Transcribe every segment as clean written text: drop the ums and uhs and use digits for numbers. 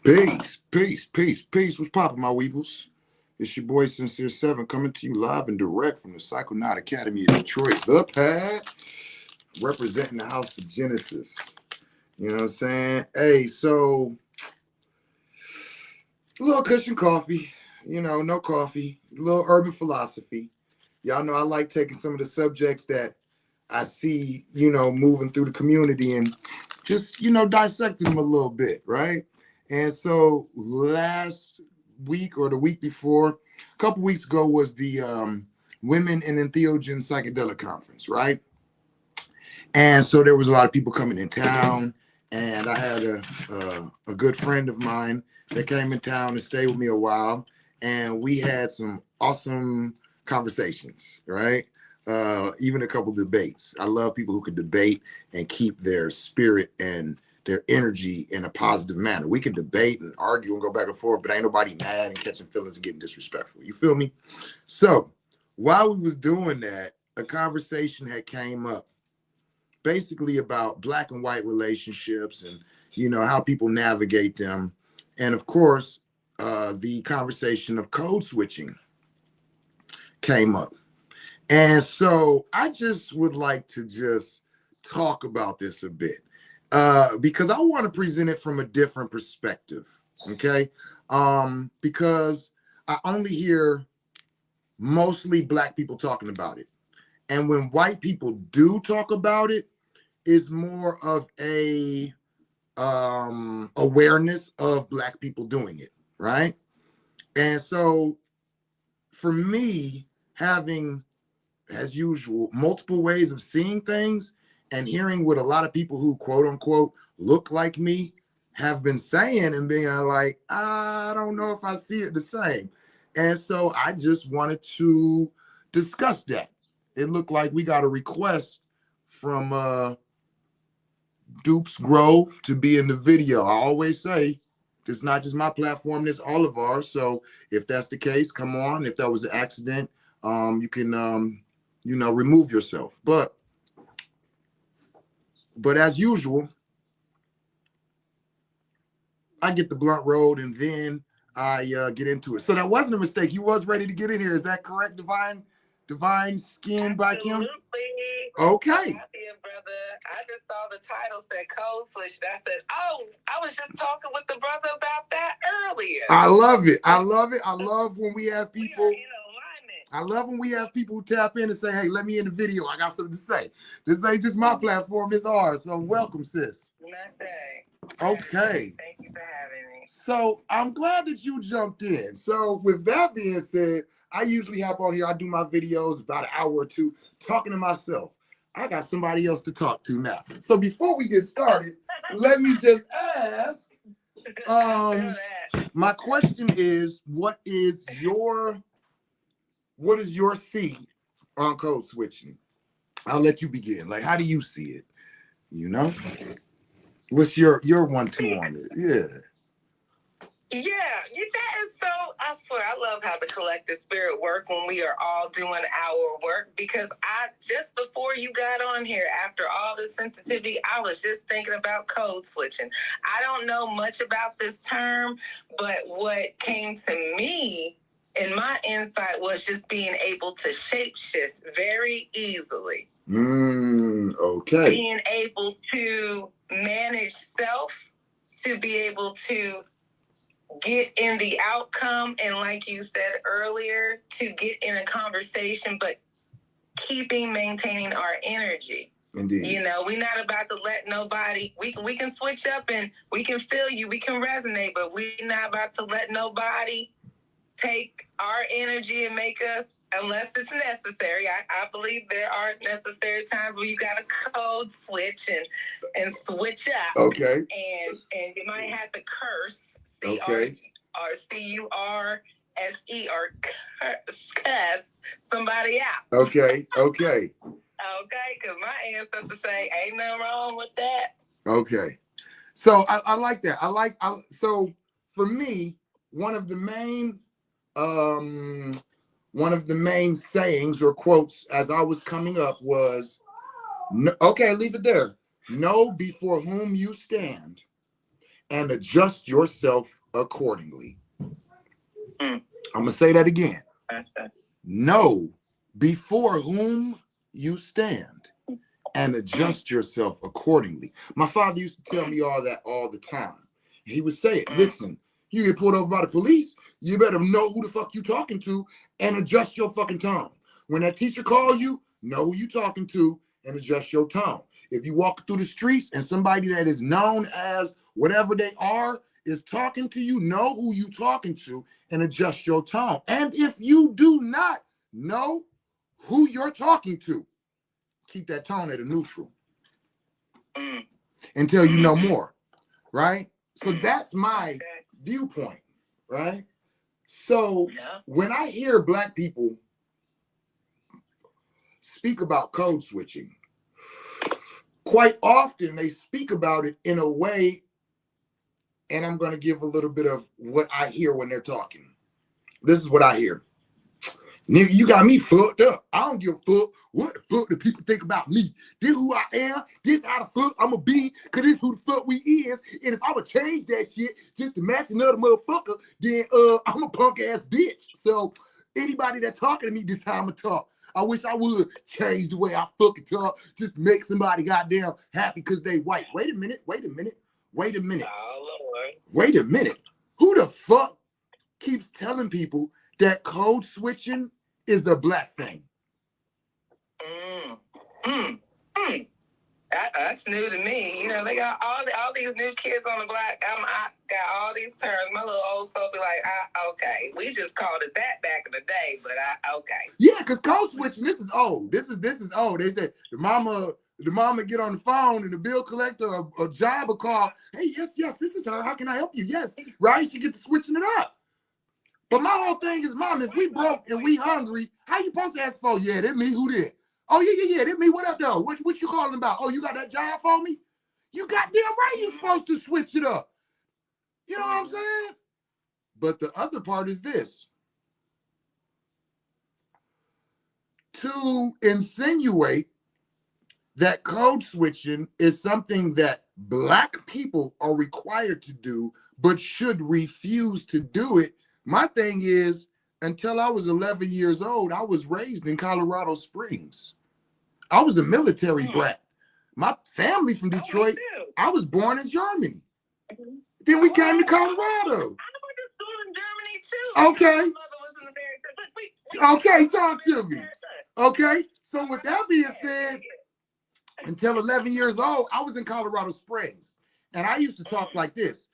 Peace, peace, peace, peace. What's poppin', my weebles? It's your boy Sincere 7 coming to you live and direct from the Psychonaut Academy of Detroit, the pad, representing the House of Genesis. You know what I'm saying? Hey, so a little cushion coffee, no coffee, a little urban philosophy. Y'all know I like taking some of the subjects that I see, moving through the community and just, dissecting them a little bit, right? And so last week or the week before, a couple weeks ago was the Women in Entheogen Psychedelic Conference, right? And so there was a lot of people coming in town, and I had a good friend of mine that came in town and stayed with me a while, and we had some awesome conversations, right? Even a couple debates. I love people who can debate and keep their spirit and their energy in a positive manner. We can debate and argue and go back and forth, but ain't nobody mad and catching feelings and getting disrespectful. You feel me? So while we was doing that, a conversation had came up basically about black and white relationships and, how people navigate them. And of course, the conversation of code switching came up. And so I just would like to just talk about this a bit. Because I want to present it from a different perspective, okay? Because I only hear mostly black people talking about it. And when white people do talk about it, it's more of a awareness of black people doing it, right? And so for me, having, as usual, multiple ways of seeing things, and hearing what a lot of people who quote unquote look like me have been saying and being like, I don't know if I see it the same. And so I just wanted to discuss that. It looked like we got a request from Dupes Grove to be in the video. I always say, it's not just my platform, it's all of ours. So if that's the case, come on. If that was an accident, you can, remove yourself. But as usual, I get the blunt road and then I get into it. So that wasn't a mistake. You was ready to get in here. Is that correct, Divine Skin by Kim? Absolutely. Okay. Yeah, brother. I just saw the title said code switch. I said, oh, I was just talking with the brother about that earlier. I love it. I love it. I love when we have people. We are in alignment. I love when we have people who tap in and say, hey, let me in the video. I got something to say. This ain't just my platform, it's ours. So welcome, sis. Okay. Thank you for having me. So I'm glad that you jumped in. So with that being said, I usually hop on here. I do my videos about an hour or two talking to myself. I got somebody else to talk to now. So before we get started, let me just ask, my question is, what is your seed on code switching? I'll let you begin. Like, how do you see it? What's your 1-2 on it? Yeah. Yeah, that is so, I swear, I love how the collective spirit work when we are all doing our work, because just before you got on here, after all this sensitivity, I was just thinking about code switching. I don't know much about this term, but what came to me and my insight was just being able to shapeshift very easily. Okay. Being able to manage self, to be able to get in the outcome, and like you said earlier, to get in a conversation, but maintaining our energy. Indeed. We're not about to let nobody, we can switch up and we can feel you, we can resonate, but we're not about to let nobody take our energy and make us, unless it's necessary. I believe there are necessary times where you got to code switch and switch up. Okay. And you might have to curse. Okay. Or C-U-R-S-E or cuss somebody out. Okay. Okay, because my ancestors say ain't nothing wrong with that. Okay. So I like that. So for me, one of the main sayings or quotes as I was coming up was, okay, leave it there. Know before whom you stand and adjust yourself accordingly. Mm. I'm going to say that again. Okay. Know before whom you stand and adjust yourself accordingly. My father used to tell me all that all the time. He would say it, listen, you get pulled over by the police, you better know who the fuck you talking to and adjust your fucking tone. When that teacher calls you, know who you talking to and adjust your tone. If you walk through the streets and somebody that is known as whatever they are is talking to you, know who you talking to and adjust your tone. And if you do not know who you're talking to, keep that tone at a neutral until you know more, right? So that's my viewpoint, right? So when I hear Black people speak about code switching, quite often they speak about it in a way, and I'm going to give a little bit of what I hear when they're talking. This is what I hear. Nigga, you got me fucked up. I don't give a fuck what the fuck the people think about me. This who I am. This how the fuck I'ma be. Cause this who the fuck we is. And if I'ma change that shit just to match another motherfucker, then I'm a punk ass bitch. So anybody that talking to me this time of talk, I wish I would change the way I fucking talk. Just make somebody goddamn happy because they white. Wait a minute. Oh, Lord. Wait a minute. Who the fuck keeps telling people that code switching is a Black thing? That's new to me. You know, they got all these new kids on the block. I got all these terms. My little old soul be like, okay, we just called it that back in the day, but okay. Yeah, because code switching, this is old. This is old. They said the mama get on the phone and the bill collector or job will call. Hey, yes, this is her. How can I help you? Yes, right? She get to switching it up. But my whole thing is, Mom, if we broke and we hungry, how you supposed to ask for? Yeah, that me. Who did? Oh, yeah, that me. What up, though? What you calling about? Oh, you got that job for me? You goddamn right you supposed to switch it up. You know what I'm saying? But the other part is this. To insinuate that code switching is something that Black people are required to do, but should refuse to do it. My thing is, until I was 11 years old, I was raised in Colorado Springs. I was a military brat. My family from Detroit, I was born in Germany. Then we came to Colorado. I went to school in Germany too. Okay. My mother was in America. Okay, talk to me. Okay, so with that being said, until 11 years old, I was in Colorado Springs. And I used to talk like this.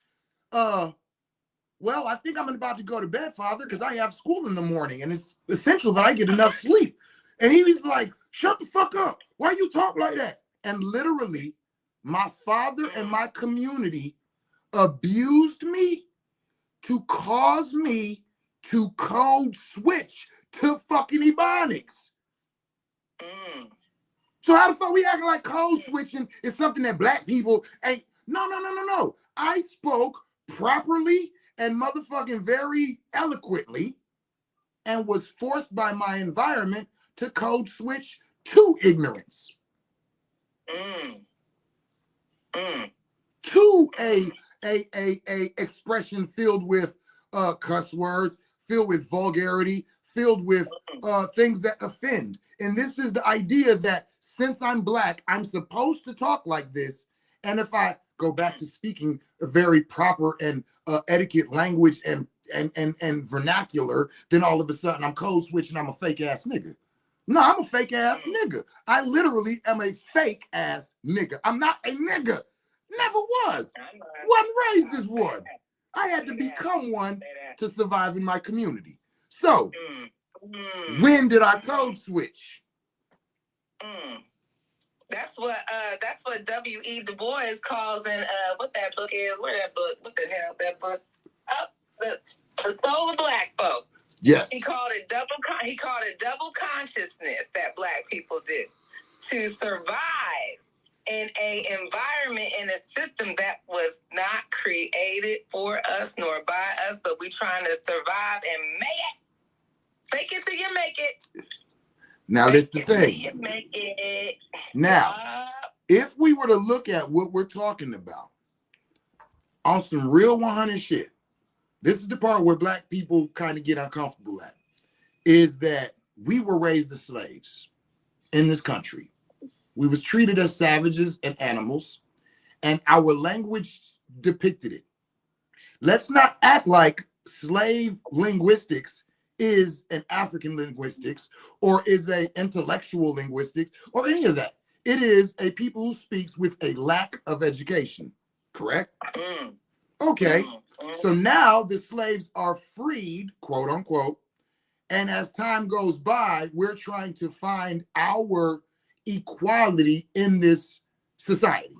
Well, I think I'm about to go to bed, Father, because I have school in the morning. And it's essential that I get enough sleep. And he was like, shut the fuck up. Why you talk like that? And literally, my father and my community abused me to cause me to code switch to fucking Ebonics. So how the fuck we acting like code switching is something that Black people ain't? No. I spoke properly and motherfucking very eloquently and was forced by my environment to code switch to ignorance. To a expression filled with cuss words, filled with vulgarity, filled with things that offend. And this is the idea that since I'm Black, I'm supposed to talk like this. And if I go back to speaking a very proper and etiquette language and vernacular, then all of a sudden I'm code switching, I'm a fake ass nigga. No, I'm a fake ass nigga. I literally am a fake ass nigga. I'm not a nigga. Never was. Wasn't raised as one. I had to become one to survive in my community. So, when did I code switch? That's what W.E. Du Bois calls in what that book is. Where that book? What the hell that book? The Soul of Black Folk. Yes. He called it double consciousness that Black people did to survive in a environment, in a system that was not created for us nor by us, but we trying to survive and make it. Fake it till you make it. Now, this is the thing. You make it. Now, if we were to look at what we're talking about, on some real 100 shit, this is the part where black people kind of get uncomfortable at, is that we were raised as slaves in this country. We was treated as savages and animals, and our language depicted it. Let's not act like slave linguistics is an African linguistics or is a intellectual linguistics or any of that. It is a people who speaks with a lack of education, correct? Okay, so now the slaves are freed, quote unquote, and as time goes by, we're trying to find our equality in this society.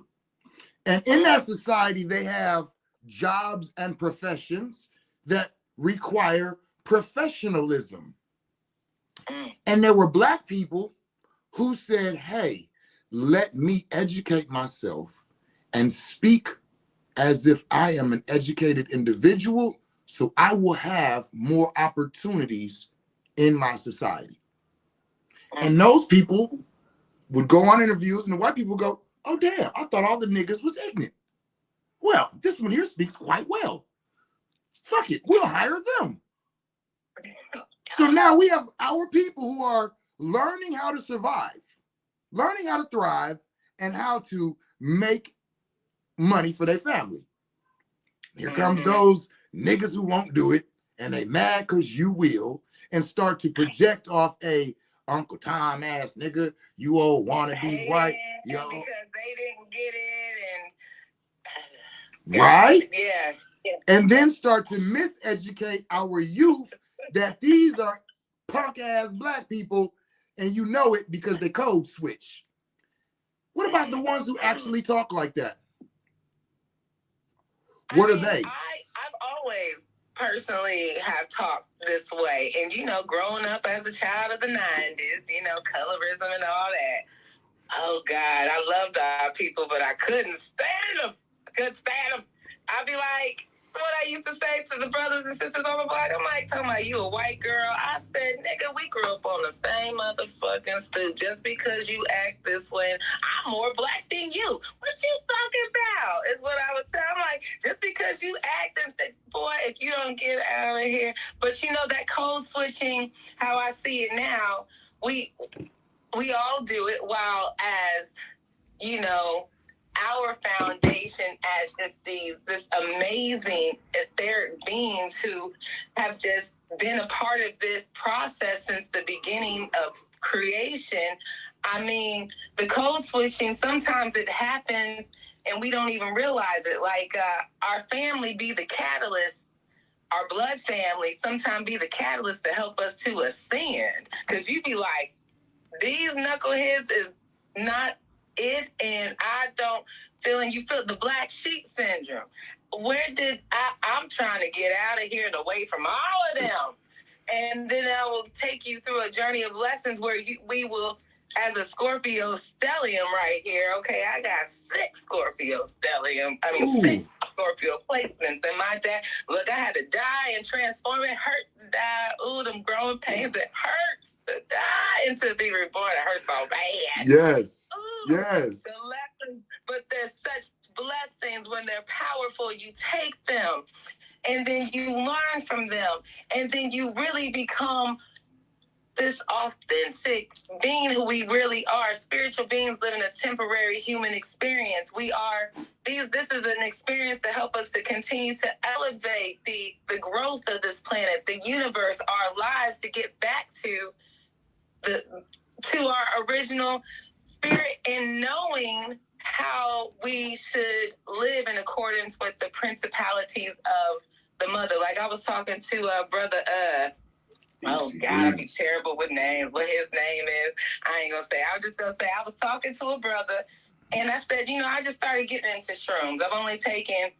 And in that society, they have jobs and professions that require professionalism. And there were black people who said, hey, let me educate myself and speak as if I am an educated individual, so I will have more opportunities in my society. And those people would go on interviews and the white people go, oh, damn, I thought all the niggas was ignorant. Well, this one here speaks quite well. Fuck it, we'll hire them. So now we have our people who are learning how to survive, learning how to thrive, and how to make money for their family. Here comes those niggas who won't do it, and they mad because you will, and start to project off a Uncle Tom ass nigga, you all wanna be white. Yo. Because they didn't get it and right? Yeah. And then start to miseducate our youth that these are punk ass black people, and you know it because they code switch. What about the ones who actually talk like that? What are they? I've always personally have talked this way. And, growing up as a child of the 90s, colorism and all that. Oh, God, I loved our people, but I couldn't stand them. I'd be like, what I used to say to the brothers and sisters on the block, I'm like, talking about you a white girl. I said, nigga, we grew up on the same motherfucking stoop. Just because you act this way, I'm more black than you. What you talking about? Is what I would tell. I'm like, just because you act and say, boy, if you don't get out of here. But that code switching, how I see it now, we all do it, while as, our foundation as this amazing etheric beings who have just been a part of this process since the beginning of creation. I mean, the code switching, sometimes it happens and we don't even realize it. Like our family be the catalyst. Our blood family sometimes be the catalyst to help us to ascend. Because you be like, these knuckleheads is not it, and I don't you feel the black sheep syndrome. I'm trying to get out of here and away from all of them. And then I will take you through a journey of lessons where we will, as a Scorpio stellium right here, okay, I got 6 Scorpio stellium. I mean, 6 Scorpio placements. And my dad, look, I had to die and transform. It hurt to die. Ooh, them growing pains, it hurts to die and to be reborn. It hurts so bad. Yes. Ooh, yes. The lessons, but there's such blessings when they're powerful. You take them and then you learn from them. And then you really become this authentic being who we really are, spiritual beings living a temporary human experience. This is an experience to help us to continue to elevate the growth of this planet, the universe, our lives, to get back to our original spirit, and knowing how we should live in accordance with the principalities of the mother. Like I was talking to a brother, oh God, I'd be terrible with names. What his name is, I ain't gonna say. I was just gonna say I was talking to a brother, and I said, I just started getting into shrooms. I've only taken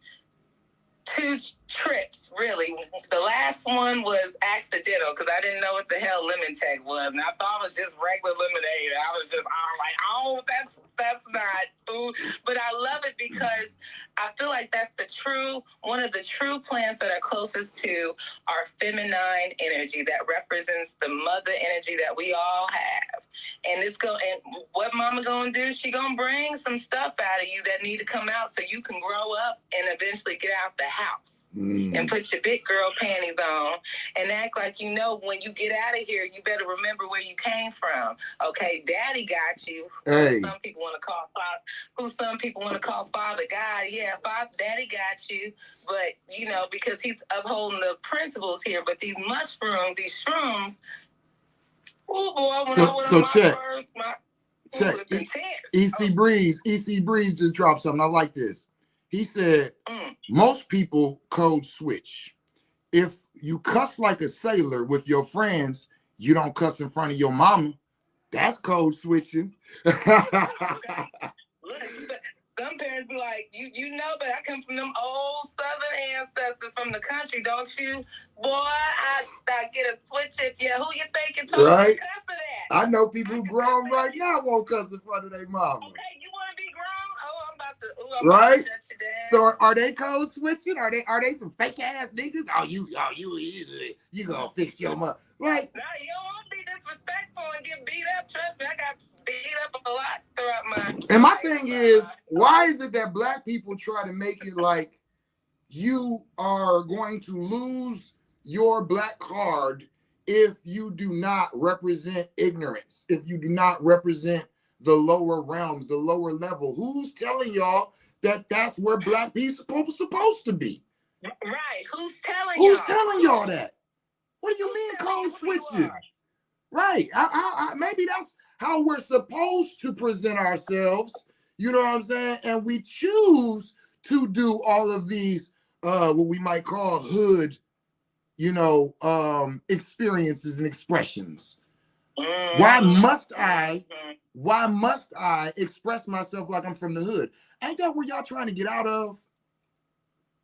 2 trips, really. The last one was accidental because I didn't know what the hell lemon tech was, and I thought it was just regular lemonade. And I was just, like, oh, that's not food. But I love it because I feel like that's one of the true plants that are closest to our feminine energy that represents the mother energy that we all have. And and what mama gonna do? She gonna bring some stuff out of you that need to come out so you can grow up and eventually get out the house and put your big girl panties on and act like you know when you get out of here, you better remember where you came from. Okay, daddy got you. Hey. Some people want to call Father God. Yeah, daddy got you. But you know, because he's upholding the principles here. But these mushrooms, these shrooms. Oh boy, so check. Check. EC Breeze just dropped something. I like this. He said most people code switch. If you cuss like a sailor with your friends, you don't cuss in front of your mama. That's code switching. Look, some parents be like, you know, but I come from them old Southern ancestors from the country, don't you? Boy, I get a switch at you. Who you think told right? You cuss for that? I know people who grown right now won't cuss in front of their mama. Okay, you want to be grown? Oh, I'm about to right? About to shut you down. So are they code switching? Are they some fake ass niggas? You gonna fix your mother? Like, no, you don't want to be disrespectful and get beat up. Trust me, I got beat up a lot throughout my. And my thing is, why is it that black people try to make it like you are going to lose your black card if you do not represent ignorance, if you do not represent the lower realms, the lower level? Who's telling y'all that that's where black people supposed to be? Right. Who's telling y'all that? What do you mean code switching? Right. Maybe that's how we're supposed to present ourselves. You know what I'm saying? And we choose to do all of these, what we might call hood, experiences and expressions. Why must I express myself like I'm from the hood? Ain't that where y'all trying to get out of?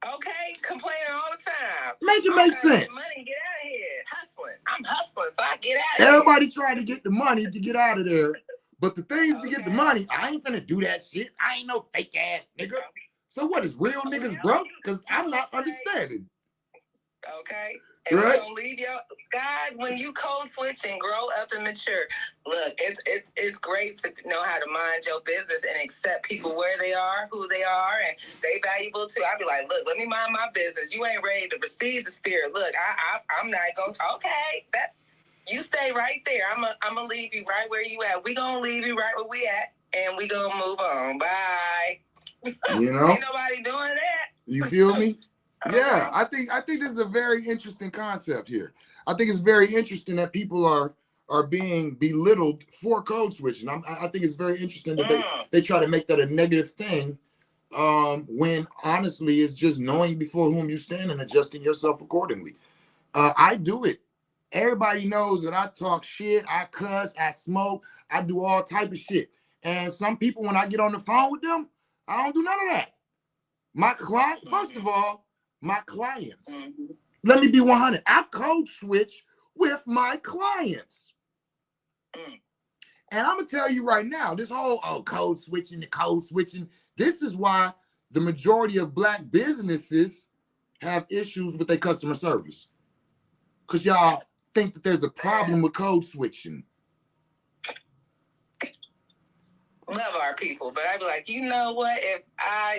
Okay, complaining all the time. Make it make sense. Get money, get out of here. Hustling. I'm hustling, so I get out of here. Everybody trying to get the money to get out of there. But the things to get the money, I ain't finna do that shit. I ain't no fake ass nigga. So what, is real niggas broke? Because I'm not understanding. Okay. And right? We're gonna leave your God when you code switch and grow up and mature. Look, it's great to know how to mind your business and accept people where they are, who they are, and they valuable too. I'll be like, look, let me mind my business. You ain't ready to receive the spirit. Look, I'm not gonna. Okay, you stay right there. I'm gonna leave you right where you at. We gonna leave you right where we at, and we gonna move on. Bye. You know, ain't nobody doing that. You feel me? Yeah, I think this is a very interesting concept here. I think it's very interesting that people are being belittled for code switching. I think it's very interesting that they try to make that a negative thing, when honestly it's just knowing before whom you stand and adjusting yourself accordingly. I do it. Everybody knows that I talk shit, I cuss, I smoke, I do all type of shit. And some people, when I get on the phone with them, I don't do none of that. My client, first of all, my clients. Let me be 100. I code switch with my clients. And I'm going to tell you right now, this whole code switching, this is why the majority of black businesses have issues with their customer service. Because y'all think that there's a problem with code switching. Love our people, but I'd be like, you know what? If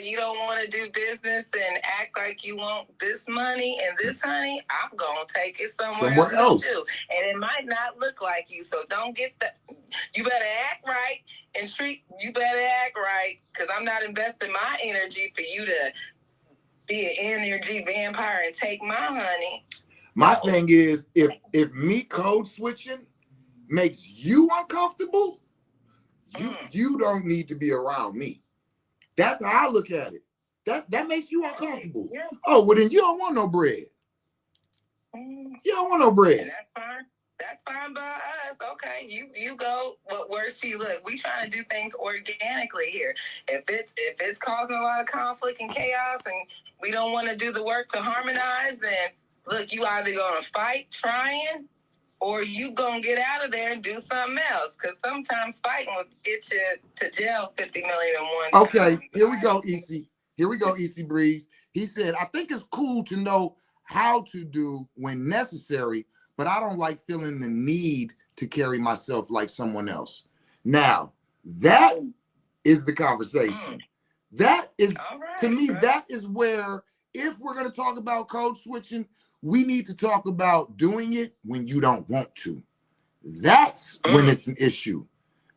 you don't want to do business and act like you want this money and this honey, I'm gonna take it somewhere else. Too. And it might not look like you, so don't get the. You better act right and You better act right, because I'm not investing my energy for you to be an energy vampire and take my honey. My thing is, if me code switching makes you uncomfortable, you don't need to be around me. That's how I look at it. That makes you uncomfortable. Yeah. Oh, well then you don't want no bread. You don't want no bread. And that's fine. That's fine by us. Okay, you go. What works for you? Look, we trying to do things organically here. If it's causing a lot of conflict and chaos, and we don't want to do the work to harmonize, then look, you either gonna fight trying, or you gonna get out of there and do something else. Because sometimes fighting will get you to jail 50 million in one time. Okay, here we go, EC. Here we go, EC Breeze. He said, I think it's cool to know how to do when necessary, but I don't like feeling the need to carry myself like someone else. Now, that is the conversation. That is, to me, that is where, if we're going to talk about code switching, we need to talk about doing it when you don't want to. That's when it's an issue.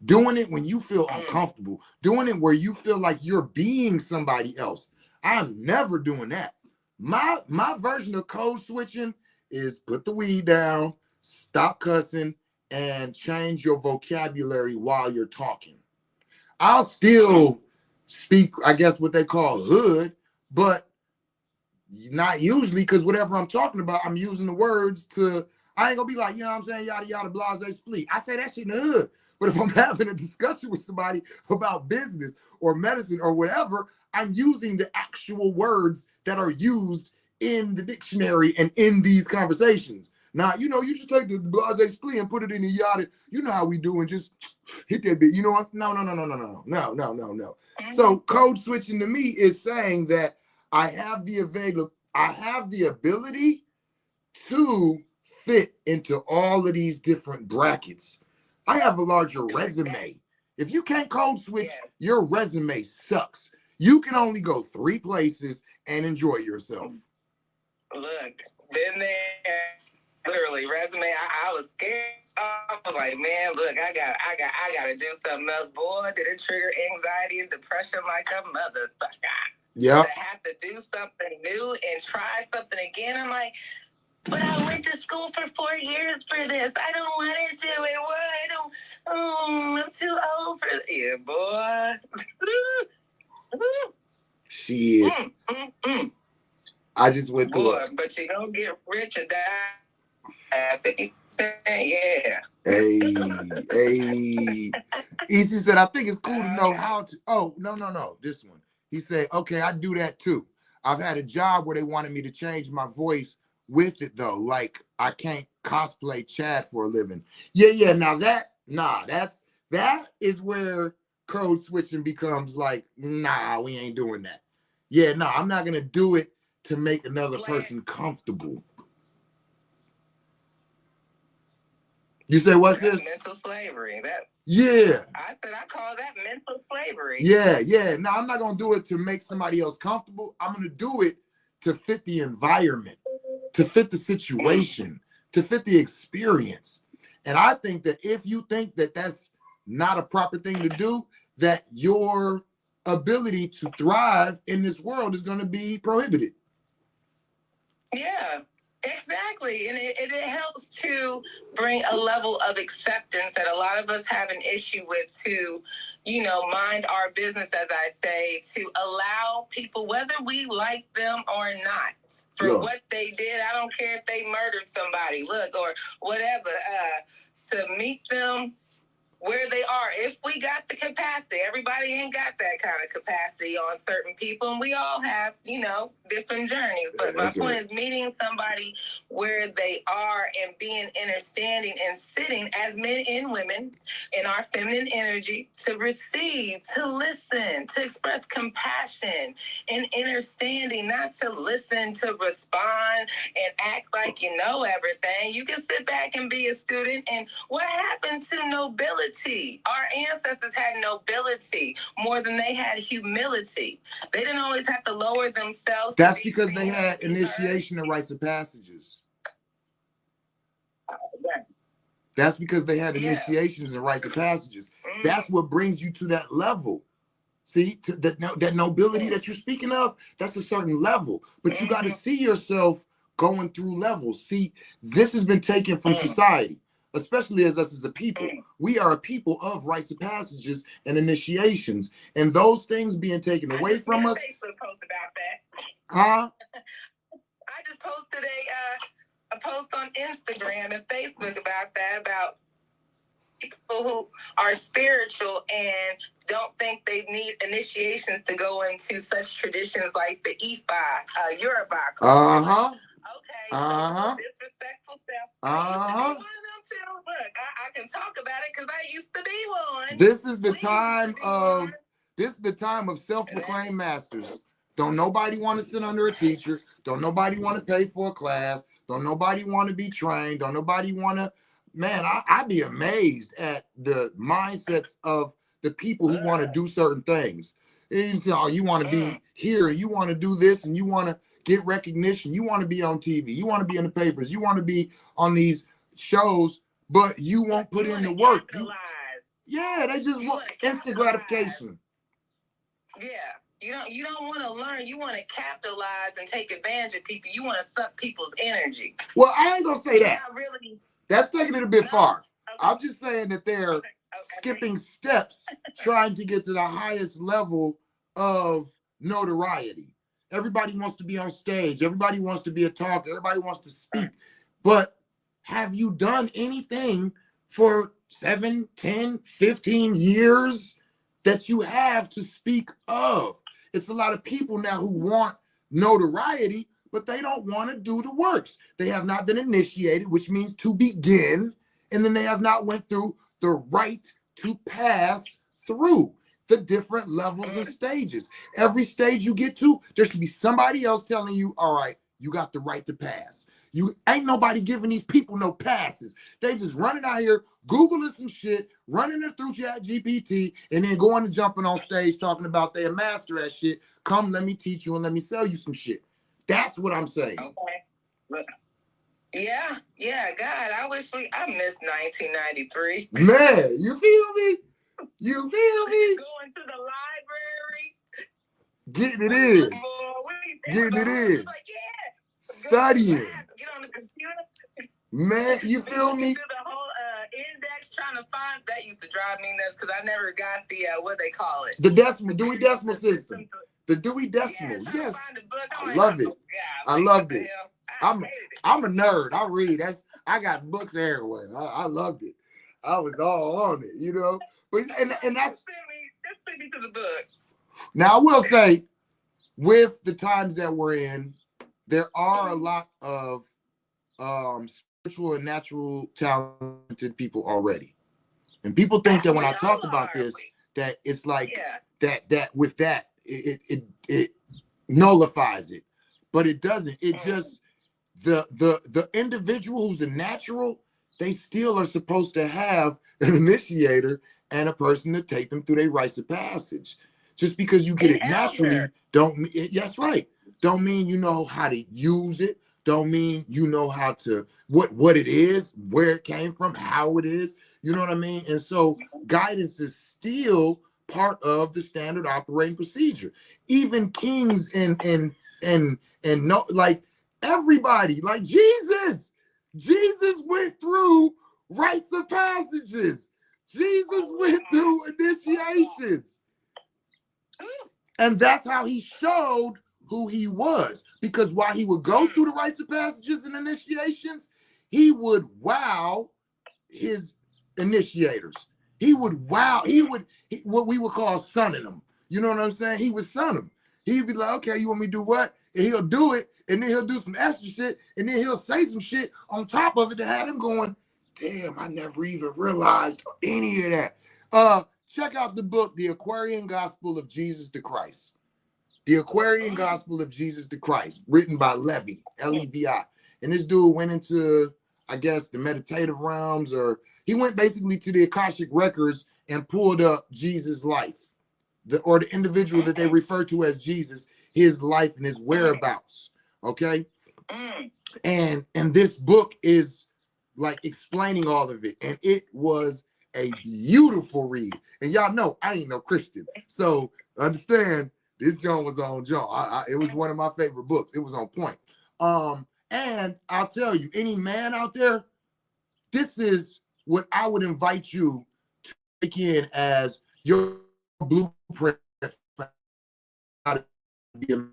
Doing it when you feel uncomfortable. Doing it where you feel like you're being somebody else. I'm never doing that. My version of code switching is put the weed down, stop cussing, and change your vocabulary while you're talking. I'll still speak, I guess, what they call hood, but not usually, because whatever I'm talking about, I'm using the words to, I ain't gonna be like, you know what I'm saying, yada, yada, blase, split. I say that shit in the hood. But if I'm having a discussion with somebody about business or medicine or whatever, I'm using the actual words that are used in the dictionary and in these conversations. Now, you know, you just take the blase split and put it in the yada. You know how we do, and just hit that bit. You know what? No. So code switching to me is saying that I have the ability to fit into all of these different brackets. I have a larger resume. If you can't code switch, your resume sucks. You can only go 3 places and enjoy yourself. Look, been there. Literally, resume. I was scared. I was like, man, look, I got to do something else. Boy, did it trigger anxiety and depression like a motherfucker. Yeah. To have to do something new and try something again. I'm like, but I went to school for 4 years for this. I don't want to do it. What? I'm too old for it. Yeah, boy. Shit. I just went through it. But you don't get rich or die at 50 cents. Yeah. Hey. Easy said, I think it's cool to know how to. Oh, no. This one. He said, okay, I do that too. I've had a job where they wanted me to change my voice with it though. Like I can't cosplay Chad for a living. Yeah. Now that is where code switching becomes like, nah, we ain't doing that. Yeah, no, I'm not gonna do it to make another person comfortable. You say what's this? Mental slavery. Yeah. I said I call that mental slavery. Yeah. No, I'm not gonna do it to make somebody else comfortable. I'm gonna do it to fit the environment, to fit the situation, to fit the experience. And I think that if you think that that's not a proper thing to do, that your ability to thrive in this world is going to be prohibited. Yeah, exactly. And it helps to bring a level of acceptance that a lot of us have an issue with, to, mind our business, as I say, to allow people, whether we like them or not, for what they did. I don't care if they murdered somebody, look, or whatever, to meet them where they are. If we got the capacity, everybody ain't got that kind of capacity on certain people, and we all have, different journeys. But my point is meeting somebody where they are and being understanding and sitting as men and women in our feminine energy to receive, to listen, to express compassion and understanding, not to listen, to respond and act like you know everything. You can sit back and be a student. And what happened to nobility? Our ancestors had nobility more than they had humility. They didn't always have to lower themselves. That's because they had initiation and rites of passages. That's because they had initiations and rites of passages. That's what brings you to that level. See, that nobility that you're speaking of, that's a certain level. But you got to see yourself going through levels. See, this has been taken from society, especially as us as a people. We are a people of rites of passages and initiations. And those things being taken away from us. Facebook post about that. Huh? I just posted a post on Instagram and Facebook about that, about people who are spiritual and don't think they need initiations to go into such traditions like the Ifa, Yoruba. Okay. Disrespectful stuff. One of them too. Look, I can talk about it because I used to be one. This is the time of self-proclaimed masters. Don't nobody want to sit under a teacher. Don't nobody want to pay for a class. Don't nobody want to be trained. Don't nobody want to man, I'd be amazed at the mindsets of the people who want to do certain things. And you say, oh, you want to be here, you want to do this, and you want to get recognition, you want to be on TV, you want to be in the papers, you want to be on these shows, but you won't put in the work. Yeah, they just want instant gratification. Yeah. You don't want to learn. You want to capitalize and take advantage of people. You want to suck people's energy. Well, I ain't gonna say that. Not really. That's taking it a bit far. Okay. I'm just saying that they're skipping steps trying to get to the highest level of notoriety. Everybody wants to be on stage. Everybody wants to be a talker. Everybody wants to speak. But have you done anything for 7, 10, 15 years that you have to speak of? It's a lot of people now who want notoriety, but they don't want to do the works. They have not been initiated, which means to begin, and then they have not went through the right to pass through the different levels and stages. Every stage you get to, there should be somebody else telling you, all right, you got the right to pass. You ain't nobody giving these people no passes. They just running out here, Googling some shit, running it through ChatGPT, and then going and jumping on stage talking about they a master at shit. Come, let me teach you and let me sell you some shit. That's what I'm saying. Okay. Yeah, God, I missed 1993. Man, you feel me? You feel me? Going to the library. Getting it in. Getting it in. Like, yeah. Studying. Get on the computer. Man, you feel me? Do the whole index trying to find. That used to drive me nuts because I never got the, what they call it. The Dewey Decimal System. The Dewey Decimal. Yes. I love it. I loved it. I'm a nerd. I read. I got books everywhere. I loved it. I was all on it, you know. But and that's just send me to the book. Now I will say, with the times that we're in, there are a lot of spiritual and natural talented people already. And people think that when I talk about this, that it's like that with that it nullifies it. But it doesn't. It just the individual who's a natural, they still are supposed to have an initiator and a person to take them through their rites of passage. Just because you get it naturally, that's right. Don't mean you know how to use it. Don't mean you know how to what it is, where it came from, how it is. You know what I mean? And so guidance is still part of the standard operating procedure. Even kings and no, like everybody, like Jesus went through rites of passages. Jesus went through initiations. And that's how he showed who he was. Because while he would go through the rites of passages and initiations, he would wow his initiators. He would what we would call sunning them. You know what I'm saying? He would sun them. He'd be like, okay, you want me to do what? And he'll do it, and then he'll do some extra shit, and then he'll say some shit on top of it to have him going, damn, I never even realized any of that. Check out the book, The Aquarian Gospel of Jesus the Christ. The Aquarian Gospel of Jesus the Christ, written by Levi, L-E-V-I. And this dude went into, I guess, the meditative realms, or he went basically to the Akashic records and pulled up Jesus' life, or the individual that they refer to as Jesus, his life and his whereabouts. Okay. And this book is like explaining all of it. And it was a beautiful read. And y'all know I ain't no Christian. So understand, this John was on John. It was one of my favorite books. It was on point. And I'll tell you, any man out there, this is what I would invite you to take in as your blueprint for how to be a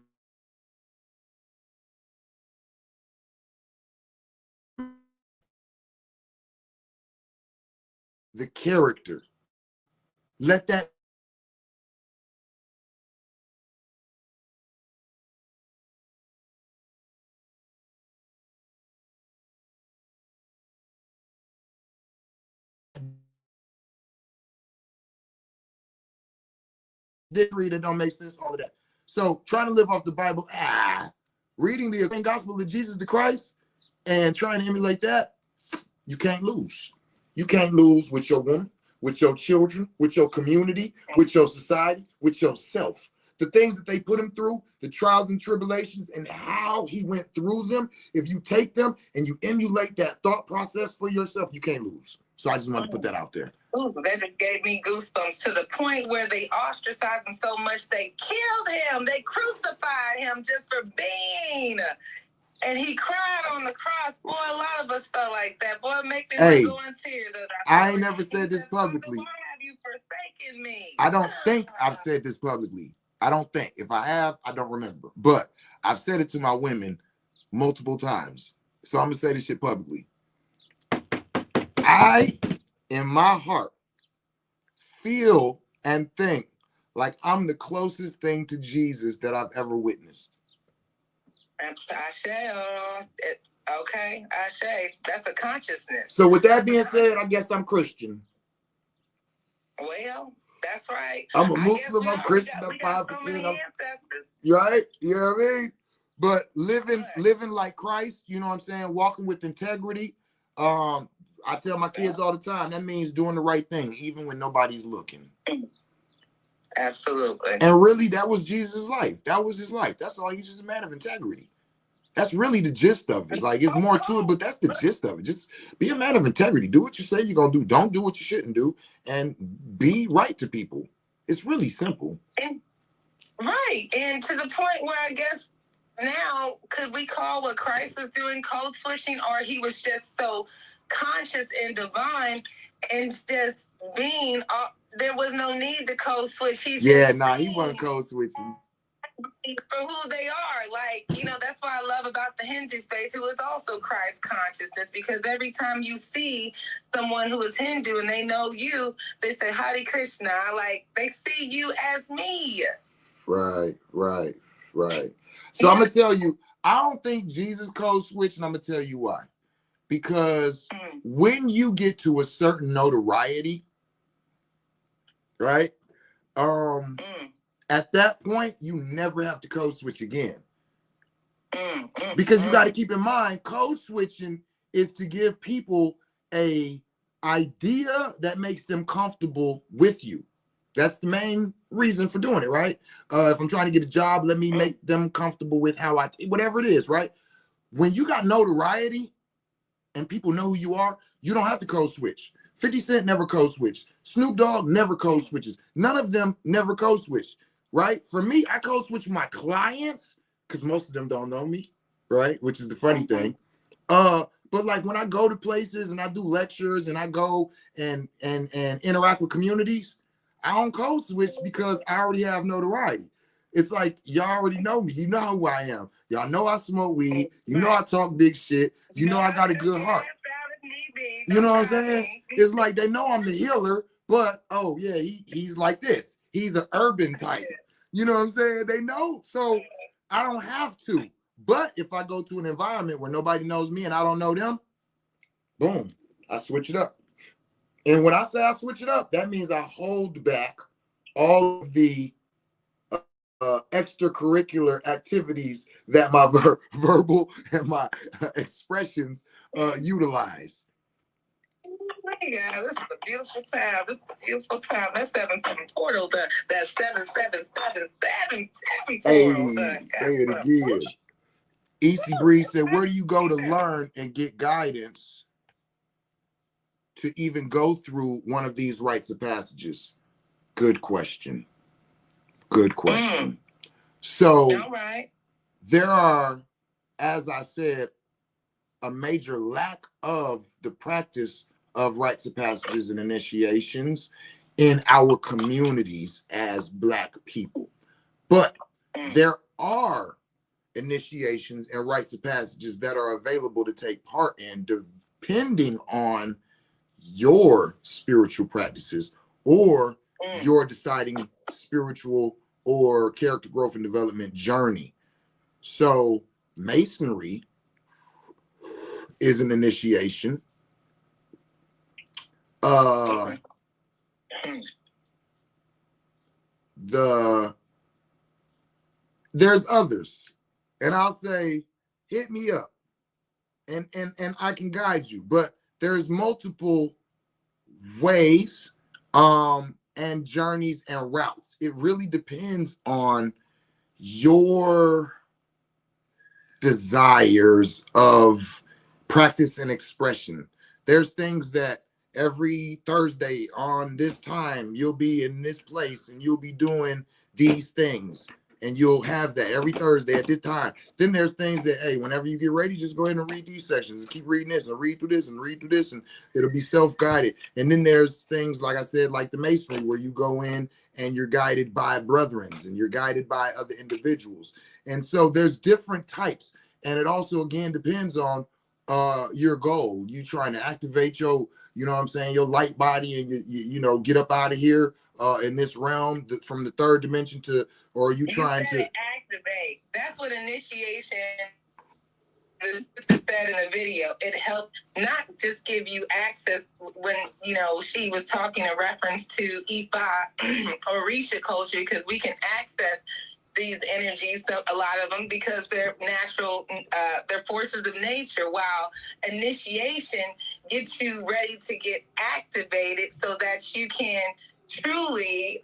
the character. Let that read it don't make sense, all of that. So trying to live off the Bible, reading the Gospel of Jesus the Christ and trying to emulate that, You can't lose. You can't lose with your woman, with your children, with your community, with your society, with yourself. The things that they put him through, the trials and tribulations, and how he went through them, if you take them and you emulate that thought process for yourself, you can't lose. So I just wanted to put that out there. Ooh, that just gave me goosebumps to the point where they ostracized him so much they killed him. They crucified him just for being. And he cried on the cross. Boy, a lot of us felt like that. Boy, make me go in tears. I ain't never said this publicly. Why have you forsaken me? I don't think I've said this publicly. I don't think. If I have, I don't remember. But I've said it to my women multiple times. So I'm going to say this shit publicly. I, in my heart, feel and think like I'm the closest thing to Jesus that I've ever witnessed. Okay, Ashe. That's a consciousness. So with that being said, I guess I'm Christian. Well, that's right. I'm a Muslim, I'm Christian, I'm 5%. You right? You know what I mean? But living like Christ, you know what I'm saying? Walking with integrity. I tell my kids all the time, that means doing the right thing, even when nobody's looking. Absolutely. And really, that was Jesus' life. That was his life. That's all. He's just a man of integrity. That's really the gist of it. Like, it's more to it, but that's the gist of it. Just be a man of integrity. Do what you say you're going to do. Don't do what you shouldn't do. And be right to people. It's really simple. Right. And to the point where I guess now, could we call what Christ was doing code switching, or he was just so conscious and divine and just being, there was no need to code switch. He wasn't code switching. For who they are. Like, you know, that's what I love about the Hindu faith, who is also Christ consciousness, because every time you see someone who is Hindu and they know you, they say, Hare Krishna. Like, they see you as me. Right. So I'm going to tell you, I don't think Jesus code switched, and I'm going to tell you why. Because when you get to a certain notoriety, right? At that point, you never have to code switch again. Because you got to keep in mind, code switching is to give people a idea that makes them comfortable with you. That's the main reason for doing it, right? If I'm trying to get a job, let me make them comfortable with how whatever it is, right? When you got notoriety and people know who you are, you don't have to code switch. 50 Cent never code switched. Snoop Dogg never code switches. None of them never code switch, right? For me, I code switch my clients because most of them don't know me, right? Which is the funny thing. But like when I go to places and I do lectures and I go and interact with communities, I don't code switch because I already have notoriety. It's like, y'all already know me. You know who I am. Y'all know I smoke weed. You know I talk big shit. You know I got a good heart. You know what I'm saying? It's like they know I'm the healer, but oh yeah, he's like this. He's an urban type. You know what I'm saying? They know, so I don't have to. But if I go to an environment where nobody knows me and I don't know them, boom, I switch it up. And when I say I switch it up, that means I hold back all of the extracurricular activities that my verbal and my expressions utilize. Yeah, this is a beautiful time. This is a beautiful time. That 7-7 portal, that 7-7-7-7 portal. Hey, say it again. Easy Breeze said, where do you go to learn and get guidance to even go through one of these rites of passages? Good question. Good question. So there are, as I said, a major lack of the practice of rites of passages and initiations in our communities as Black people. But there are initiations and rites of passages that are available to take part in, depending on your spiritual practices or your deciding spiritual or character growth and development journey. So Masonry is an initiation. There's others, and I'll say, hit me up, and I can guide you. But there's multiple ways and journeys and routes. It really depends on your desires of practice and expression. There's things that every Thursday on this time you'll be in this place and you'll be doing these things, and you'll have that every Thursday at this time. Then there's things that, hey, whenever you get ready, just go ahead and read these sections and keep reading this and read through this and read through this, and it'll be self-guided. And then there's things, like I said, like the masonry, where you go in and you're guided by brethrens and you're guided by other individuals. And so there's different types. And it also, again, depends on your goal. You trying to activate your, you know what I'm saying, your light body, and you know, get up out of here in this realm from the third dimension to, or are you trying to activate? That's what initiation said in the video. It helped not just give you access when, you know, she was talking in reference to Ifa or Risha culture, because we can access these energies, so a lot of them, because they're natural, they're forces of nature, while initiation gets you ready to get activated so that you can truly,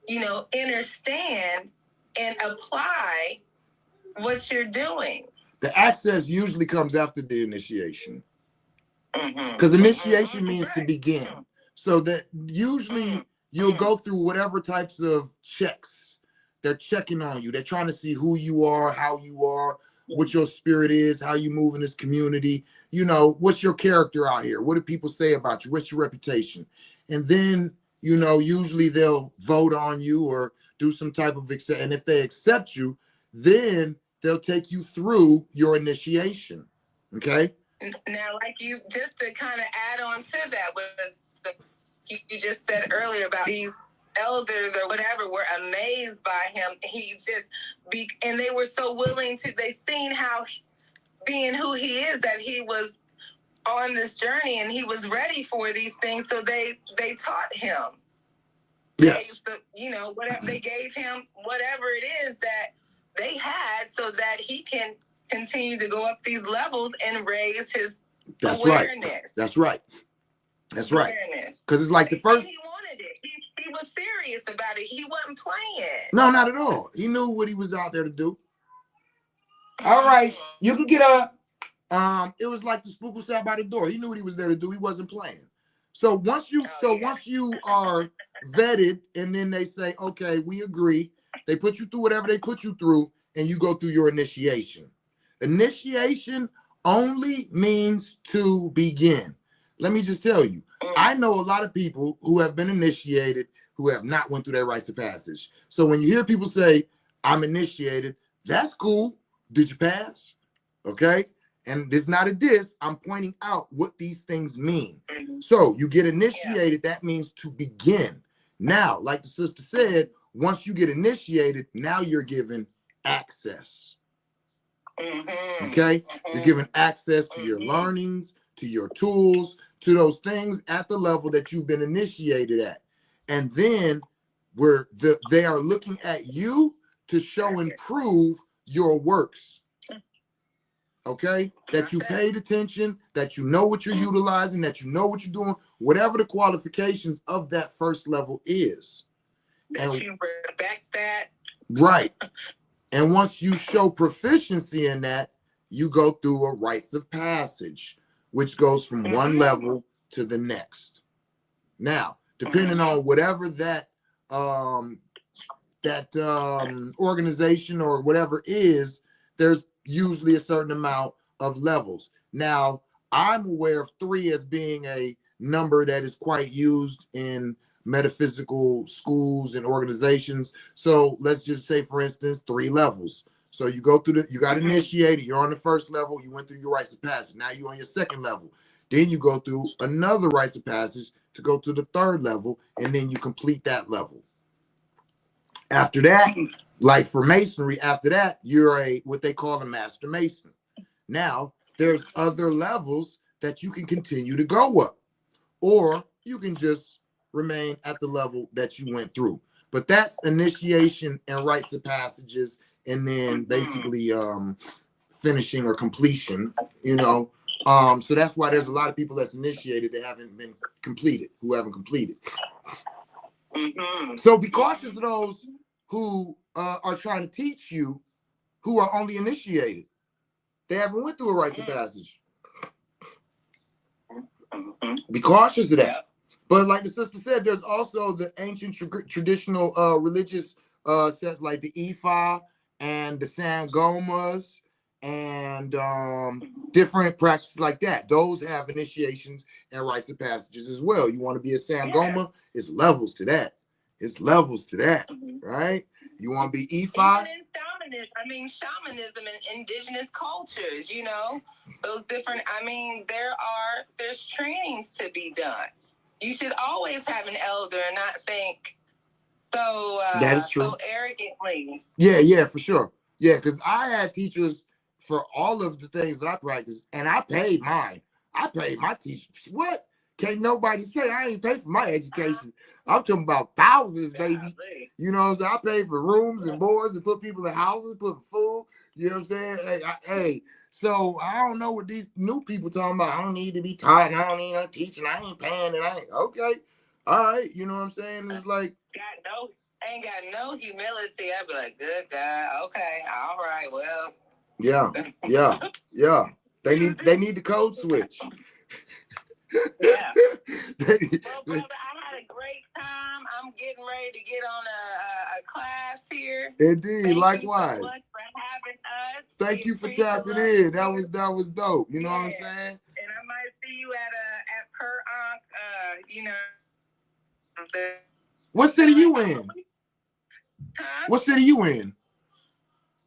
you know, understand and apply what you're doing. The access usually comes after the initiation, because initiation means to begin. So that usually you'll go through whatever types of checks. They're checking on you. They're trying to see who you are, how you are, what your spirit is, how you move in this community. You know, what's your character out here? What do people say about you? What's your reputation? And then, you know, usually they'll vote on you or do some type of accept. And if they accept you, then they'll take you through your initiation. Okay. Now, like you, just to kind of add on to that, what you just said earlier about these elders or whatever were amazed by him. He just and they were so willing to, they seen how, being who he is, that he was on this journey and he was ready for these things. So they taught him. Yes. You know, whatever they gave him, whatever it is that they had, so that he can continue to go up these levels and raise his awareness. Right. That's right. That's right. Because it's like the first. He wanted it. He was serious about it. He wasn't playing. No, not at all. He knew what he was out there to do. All right, you can get up. It was like the spook who sat by the door. He knew what he was there to do. He wasn't playing. So once you, once you are vetted, and then they say, okay, we agree. They put you through whatever they put you through, and you go through your initiation. Initiation only means to begin. Let me just tell you, I know a lot of people who have been initiated who have not went through their rites of passage. So when you hear people say, I'm initiated, that's cool. Did you pass? Okay. And it's not a diss. I'm pointing out what these things mean. So you get initiated, that means to begin. Now, like the sister said, once you get initiated, now you're given access. Okay? You're given access to your learnings, to your tools, to those things at the level that you've been initiated at. And then they are looking at you to show and prove your works. Okay? That you paid attention, that you know what you're utilizing, that you know what you're doing, whatever the qualifications of that first level is. And you respect that. Right. And once you show proficiency in that, you go through a rites of passage, which goes from one level to the next. Now, depending on whatever that organization or whatever is, there's usually a certain amount of levels. Now, I'm aware of 3 as being a number that is quite used in metaphysical schools and organizations. So let's just say, for instance, 3 levels. So you go through you got initiated, you're on the first level, you went through your rites of passage. Now you're on your second level. Then you go through another rites of passage to go to the 3rd level, and then you complete that level. After that, like for masonry, after that, you're what they call a master mason. Now, there's other levels that you can continue to go up, or you can just remain at the level that you went through. But that's initiation and rites of passages, and then basically finishing or completion, you know. So that's why there's a lot of people that's initiated that who haven't completed. So be cautious of those who are trying to teach you, who are only initiated. They haven't went through a rites of passage. Be cautious of that. But like the sister said, there's also the ancient traditional religious sets like the Ifa and the Sangomas and different practices like that. Those have initiations and rites of passages as well. You want to be a Sangoma? It's levels to that. It's levels to that, right? You want to be Ifa? Shamanism and indigenous cultures, those different, there's trainings to be done. You should always have an elder and not think that is true. so arrogantly. Yeah, for sure. Yeah, because I had teachers for all of the things that I practiced, and I paid mine. I paid my teachers. What? Can't nobody say I ain't paid for my education. I'm talking about thousands, baby. You know what I'm saying? I paid for rooms and boards and put people in houses, put food. You know what I'm saying? Hey, so I don't know what these new people talking about. I don't need to be taught. I don't need no teaching. I ain't paying it. I ain't okay. All right, you know what I'm saying? It's like ain't got no humility. I'd be like, good God, okay, all right, well. Yeah. They need the code switch. Yeah. Well, brother, I had a great time. I'm getting ready to get on a class here. Indeed, likewise. Thank you so much for having us. Thank you for tapping in. That was dope. You know what I'm saying? And I might see you at Per Ankh, What city you in? Huh? What city you in?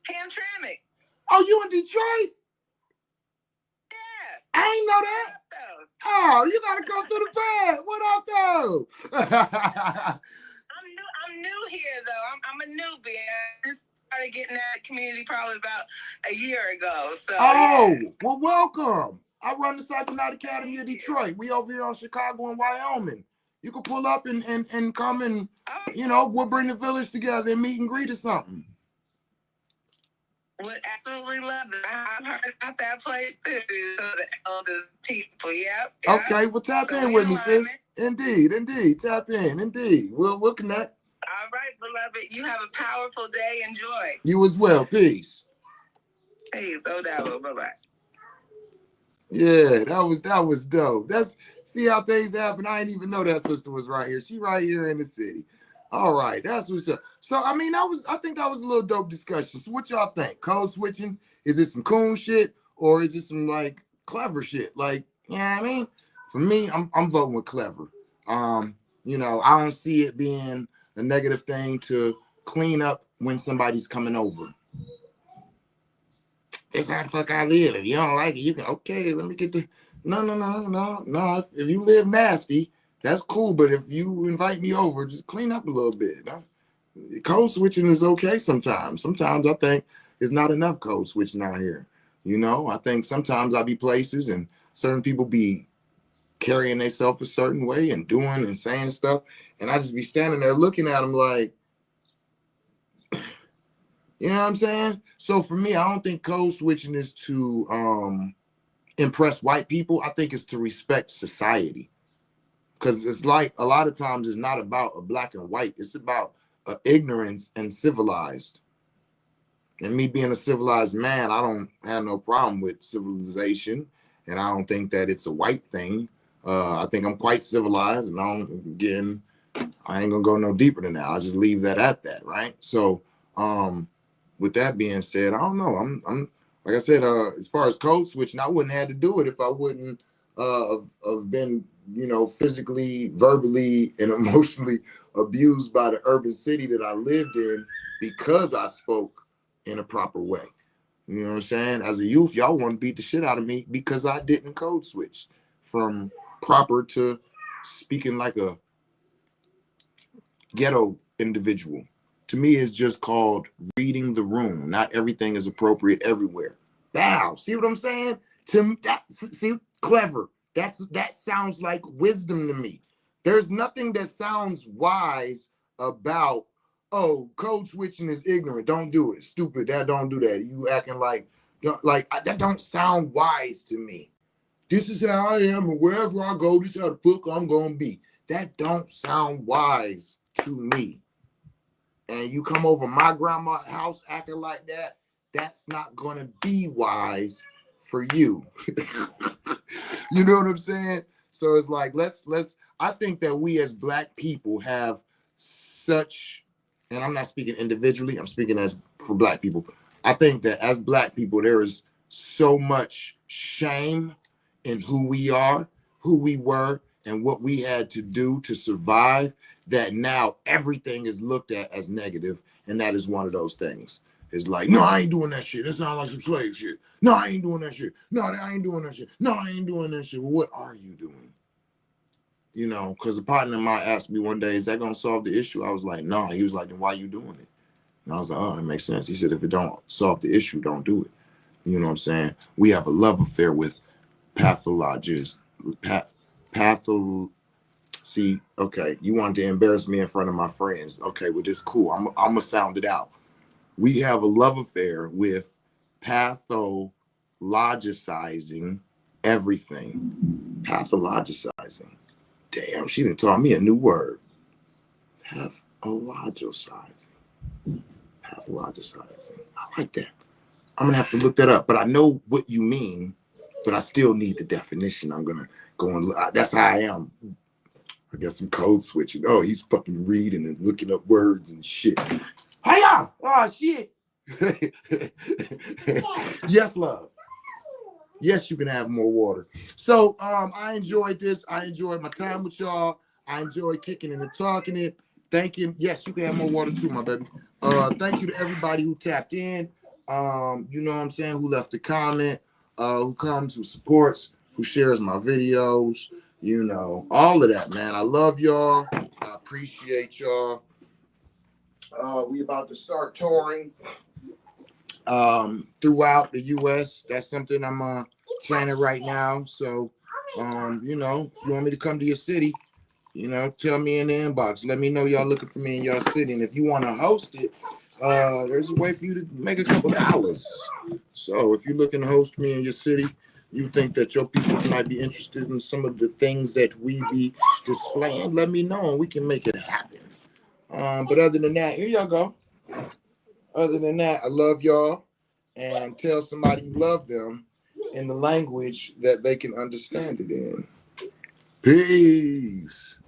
Hamtramck. Oh, you in Detroit? Yeah. I ain't know that. Oh, you gotta go through the bed. What up, though? I'm new here, though. I'm a newbie. I just started getting out of the community probably about a year ago. So. Oh, well, welcome. I run the Psychonaut Academy of Detroit. We over here on Chicago and Wyoming. You can pull up and come and, we'll bring the village together and meet and greet or something. Would absolutely love it. I've heard about that place too. So the eldest people, yep. Okay, well tap in with me, sis. Indeed. Tap in. Indeed. We'll connect. All right, beloved. You have a powerful day. Enjoy. You as well. Peace. Peace. Bye bye. Yeah, that was dope. See how things happen. I didn't even know that sister was right here. She right here in the city. All right, that's what's up. So I think that was a little dope discussion. So what y'all think? Code switching? Is it some coon shit or is it some like clever shit? Like, you know what I mean? For me, I'm voting with clever. I don't see it being a negative thing to clean up when somebody's coming over. It's how the fuck I live. If you don't like it, you can let me get the no. If you live nasty, that's cool, but if you invite me over, just clean up a little bit. Code switching is okay sometimes. Sometimes I think it's not enough code switching out here. I think sometimes I be places and certain people be carrying themselves a certain way and doing and saying stuff, and I just be standing there looking at them like, you know what I'm saying? So for me, I don't think code switching is to impress white people. I think it's to respect society. Because it's like a lot of times it's not about a black and white. It's about ignorance and civilized. And me being a civilized man, I don't have no problem with civilization. And I don't think that it's a white thing. I think I'm quite civilized. And I ain't going to go no deeper than that. I'll just leave that at that, right? So with that being said, I don't know. I'm like I said, as far as code switching, I wouldn't have to do it if I wouldn't have been physically, verbally, and emotionally abused by the urban city that I lived in because I spoke in a proper way. You know what I'm saying? As a youth, y'all want to beat the shit out of me because I didn't code switch from proper to speaking like a ghetto individual. To me, it's just called reading the room. Not everything is appropriate everywhere. Wow, see what I'm saying? To me, clever. That sounds like wisdom to me. There's nothing that sounds wise about, code switching is ignorant. Don't do it. Stupid. Don't do that. You acting like that don't sound wise to me. This is how I am, and wherever I go, this is how the fuck I'm gonna be. That don't sound wise to me. And you come over my grandma's house acting like that, that's not gonna be wise for you. You know what I'm saying? So it's like let's I think that we as black people have such, and I'm not speaking individually, I'm speaking as for black people. I think that as black people, there is so much shame in who we are, who we were, and what we had to do to survive, that now everything is looked at as negative, and that is one of those things. It's like, no, I ain't doing that shit. That sounds like some slave shit. No, I ain't doing that shit. No, I ain't doing that shit. No, I ain't doing that shit. Well, what are you doing? You know, because a partner of mine asked me one day, is that going to solve the issue? I was like, no. He was like, then why are you doing it? And I was like, oh, it makes sense. He said, if it don't solve the issue, don't do it. You know what I'm saying? We have a love affair with pathologists. See, okay, you wanted to embarrass me in front of my friends. Okay, well, this cool. I'm going to sound it out. We have a love affair with pathologicizing everything. Pathologicizing. Damn, she done taught me a new word. Pathologicizing. Pathologicizing. I like that. I'm going to have to look that up. But I know what you mean, but I still need the definition. I'm going to go and look. That's how I am. I guess I'm code switching. Oh, he's fucking reading and looking up words and shit. Hiya! Oh, shit. Yes, love. Yes, you can have more water. So I enjoyed this. I enjoyed my time with y'all. I enjoyed kicking it and talking it. Thanking. Yes, you can have more water too, my baby. Thank you to everybody who tapped in. You know what I'm saying, who left a comment, who comes, who supports, who shares my videos, you know, all of that, man. I love y'all. I appreciate y'all. We about to start touring throughout the US. That's something I'm planning right now. So you know, if you want me to come to your city, you know, tell me in the inbox. Let me know y'all looking for me in your city. And if you want to host it, there's a way for you to make a couple dollars. So if you're looking to host me in your city, you think that your people might be interested in some of the things that we be displaying, let me know and we can make it happen. But other than that, here y'all go. Other than that, I love y'all, and tell somebody you love them in the language that they can understand it in. Peace.